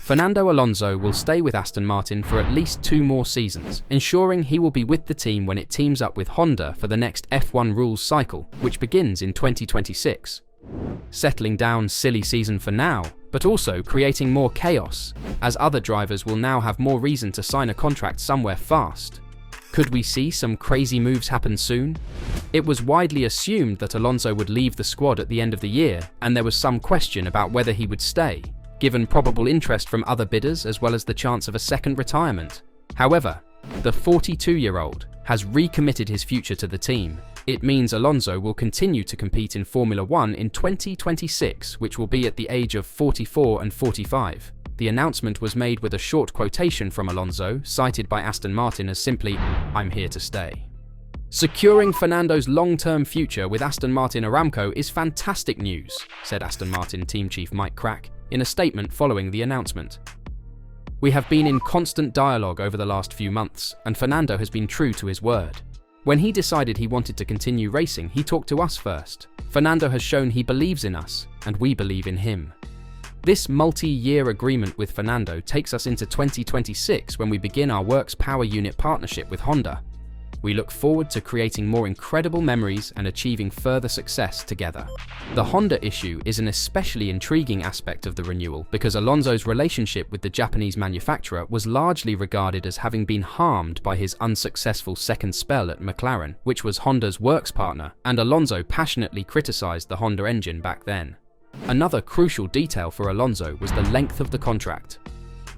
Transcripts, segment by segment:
Fernando Alonso will stay with Aston Martin for at least 2 more seasons, ensuring he will be with the team when it teams up with Honda for the next F1 rules cycle, which begins in 2026. Settling down silly season for now, but also creating more chaos, as other drivers will now have more reason to sign a contract somewhere fast. Could we see some crazy moves happen soon? It was widely assumed that Alonso would leave the squad at the end of the year, and there was some question about whether he would stay, given probable interest from other bidders as well as the chance of a second retirement. However, the 42-year-old has recommitted his future to the team. It means Alonso will continue to compete in Formula 1 in 2026, which will be at the age of 44 and 45. The announcement was made with a short quotation from Alonso, cited by Aston Martin as simply, "I'm here to stay." Securing Fernando's long-term future with Aston Martin Aramco is fantastic news, said Aston Martin team chief Mike Crack in a statement following the announcement. "We have been in constant dialogue over the last few months, and Fernando has been true to his word. When he decided he wanted to continue racing, he talked to us first. Fernando has shown he believes in us, and we believe in him." This multi-year agreement with Fernando takes us into 2026 when we begin our Works Power Unit partnership with Honda. We look forward to creating more incredible memories and achieving further success together. The Honda issue is an especially intriguing aspect of the renewal because Alonso's relationship with the Japanese manufacturer was largely regarded as having been harmed by his unsuccessful second spell at McLaren, which was Honda's works partner, and Alonso passionately criticized the Honda engine back then. Another crucial detail for Alonso was the length of the contract.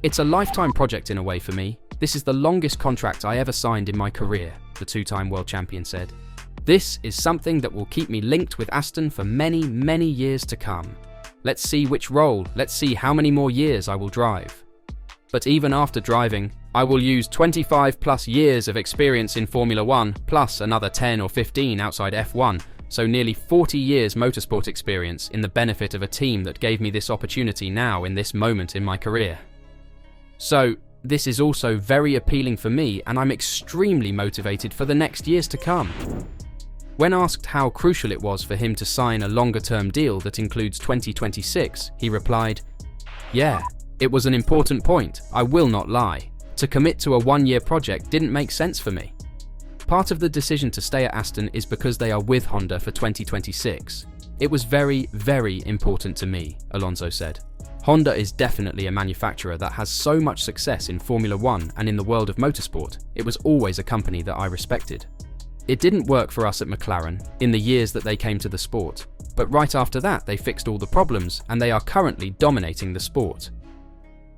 "It's a lifetime project in a way for me. This is the longest contract I ever signed in my career," the 2-time world champion said. "This is something that will keep me linked with Aston for many, many years to come. Let's see let's see how many more years I will drive. But even after driving, I will use 25 plus years of experience in Formula 1, plus another 10 or 15 outside F1, so nearly 40 years motorsport experience in the benefit of a team that gave me this opportunity now in this moment in my career. So, this is also very appealing for me, and I'm extremely motivated for the next years to come." When asked how crucial it was for him to sign a longer-term deal that includes 2026, he replied, "Yeah, it was an important point, I will not lie. To commit to a 1-year project didn't make sense for me. Part of the decision to stay at Aston is because they are with Honda for 2026. It was very, very important to me," Alonso said. "Honda is definitely a manufacturer that has so much success in Formula 1 and in the world of motorsport. It was always a company that I respected. It didn't work for us at McLaren in the years that they came to the sport, but right after that they fixed all the problems and they are currently dominating the sport.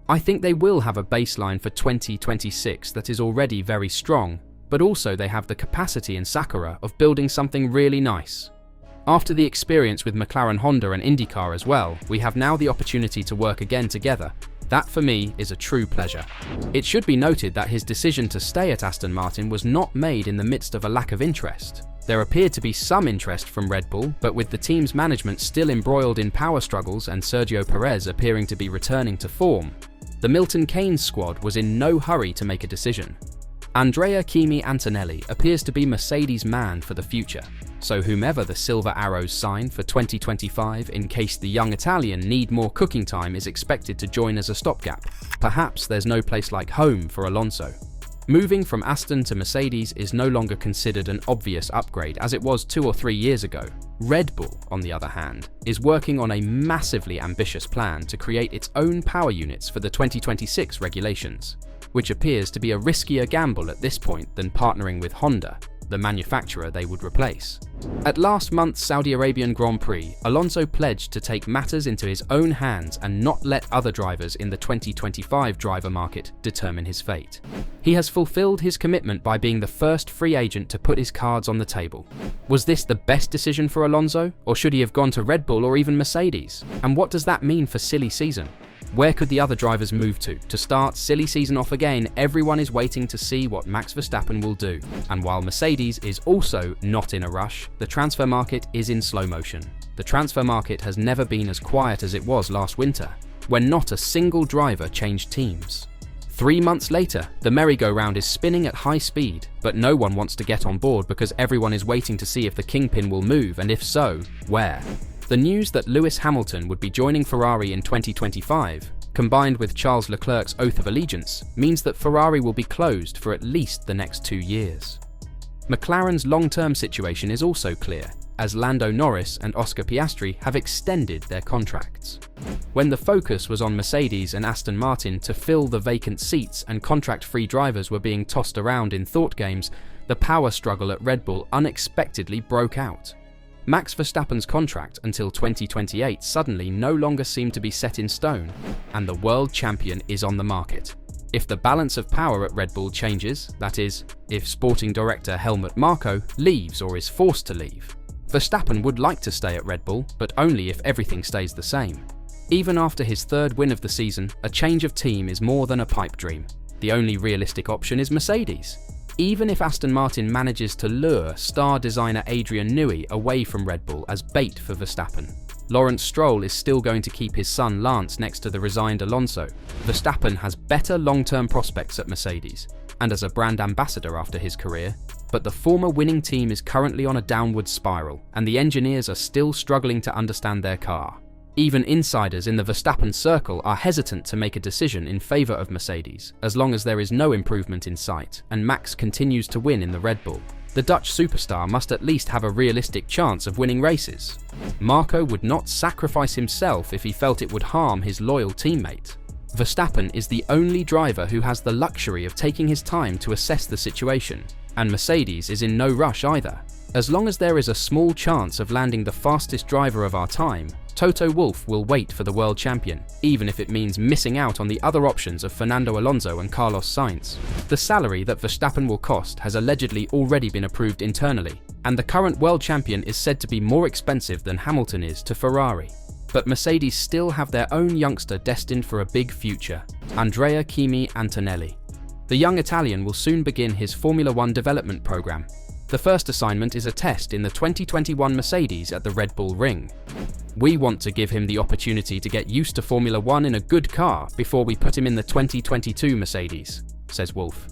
I think they will have a baseline for 2026 that is already very strong, but also they have the capacity in Sakura of building something really nice. After the experience with McLaren, Honda and IndyCar as well, we have now the opportunity to work again together. That for me is a true pleasure." It should be noted that his decision to stay at Aston Martin was not made in the midst of a lack of interest. There appeared to be some interest from Red Bull, but with the team's management still embroiled in power struggles and Sergio Perez appearing to be returning to form, the Milton Keynes squad was in no hurry to make a decision. Andrea Kimi Antonelli appears to be Mercedes' man for the future, so whomever the Silver Arrows sign for 2025 in case the young Italian need more cooking time is expected to join as a stopgap. Perhaps there's no place like home for Alonso. Moving from Aston to Mercedes is no longer considered an obvious upgrade as it was 2 or 3 years ago. Red Bull, on the other hand, is working on a massively ambitious plan to create its own power units for the 2026 regulations, which appears to be a riskier gamble at this point than partnering with Honda, the manufacturer they would replace. At last month's Saudi Arabian Grand Prix, Alonso pledged to take matters into his own hands and not let other drivers in the 2025 driver market determine his fate. He has fulfilled his commitment by being the first free agent to put his cards on the table. Was this the best decision for Alonso, or should he have gone to Red Bull or even Mercedes? And what does that mean for silly season? Where could the other drivers move to? To start silly season off again, everyone is waiting to see what Max Verstappen will do. And while Mercedes is also not in a rush, the transfer market is in slow motion. The transfer market has never been as quiet as it was last winter, when not a single driver changed teams. 3 months later, the merry-go-round is spinning at high speed, but no one wants to get on board because everyone is waiting to see if the kingpin will move, and if so, where. The news that Lewis Hamilton would be joining Ferrari in 2025 combined with Charles Leclerc's oath of allegiance, means that Ferrari will be closed for at least the next 2 years. McLaren's long-term situation is also clear, as Lando Norris and Oscar Piastri have extended their contracts. When the focus was on Mercedes and Aston Martin to fill the vacant seats and contract-free drivers were being tossed around in thought games, the power struggle at Red Bull unexpectedly broke out. Max Verstappen's contract until 2028 suddenly no longer seemed to be set in stone, and the world champion is on the market. If the balance of power at Red Bull changes, that is, if sporting director Helmut Marko leaves or is forced to leave, Verstappen would like to stay at Red Bull, but only if everything stays the same. Even after his 3rd win of the season, a change of team is more than a pipe dream. The only realistic option is Mercedes. Even if Aston Martin manages to lure star designer Adrian Newey away from Red Bull as bait for Verstappen, Lawrence Stroll is still going to keep his son Lance next to the resigned Alonso. Verstappen has better long-term prospects at Mercedes, and as a brand ambassador after his career, but the former winning team is currently on a downward spiral, and the engineers are still struggling to understand their car. Even insiders in the Verstappen circle are hesitant to make a decision in favour of Mercedes, as long as there is no improvement in sight, and Max continues to win in the Red Bull. The Dutch superstar must at least have a realistic chance of winning races. Marko would not sacrifice himself if he felt it would harm his loyal teammate. Verstappen is the only driver who has the luxury of taking his time to assess the situation, and Mercedes is in no rush either. As long as there is a small chance of landing the fastest driver of our time, Toto Wolff will wait for the world champion, even if it means missing out on the other options of Fernando Alonso and Carlos Sainz. The salary that Verstappen will cost has allegedly already been approved internally, and the current world champion is said to be more expensive than Hamilton is to Ferrari. But Mercedes still have their own youngster destined for a big future, Andrea Kimi Antonelli. The young Italian will soon begin his Formula One development program. The first assignment is a test in the 2021 Mercedes at the Red Bull Ring. "We want to give him the opportunity to get used to Formula One in a good car before we put him in the 2022 Mercedes," says Wolff.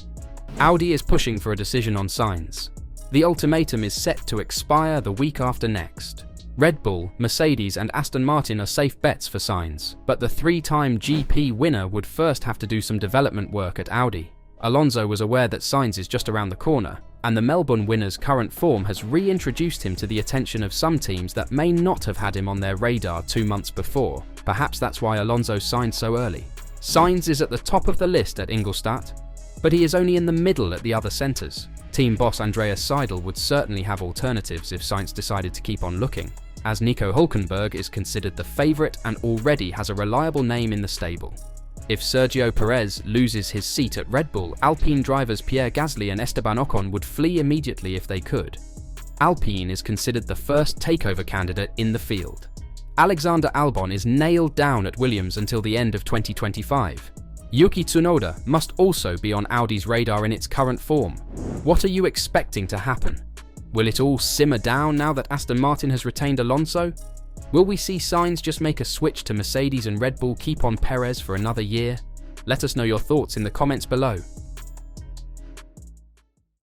Audi is pushing for a decision on Sainz. The ultimatum is set to expire the week after next. Red Bull, Mercedes and Aston Martin are safe bets for Sainz, but the 3-time GP winner would first have to do some development work at Audi. Alonso was aware that Sainz is just around the corner, and the Melbourne winner's current form has reintroduced him to the attention of some teams that may not have had him on their radar 2 months before. Perhaps that's why Alonso signed so early. Sainz is at the top of the list at Ingolstadt, but he is only in the middle at the other centres. Team boss Andreas Seidel would certainly have alternatives if Sainz decided to keep on looking, as Nico Hülkenberg is considered the favourite and already has a reliable name in the stable. If Sergio Perez loses his seat at Red Bull, Alpine drivers Pierre Gasly and Esteban Ocon would flee immediately if they could. Alpine is considered the first takeover candidate in the field. Alexander Albon is nailed down at Williams until the end of 2025. Yuki Tsunoda must also be on Audi's radar in its current form. What are you expecting to happen? Will it all simmer down now that Aston Martin has retained Alonso? Will we see Sainz just make a switch to Mercedes and Red Bull keep on Perez for another year? Let us know your thoughts in the comments below.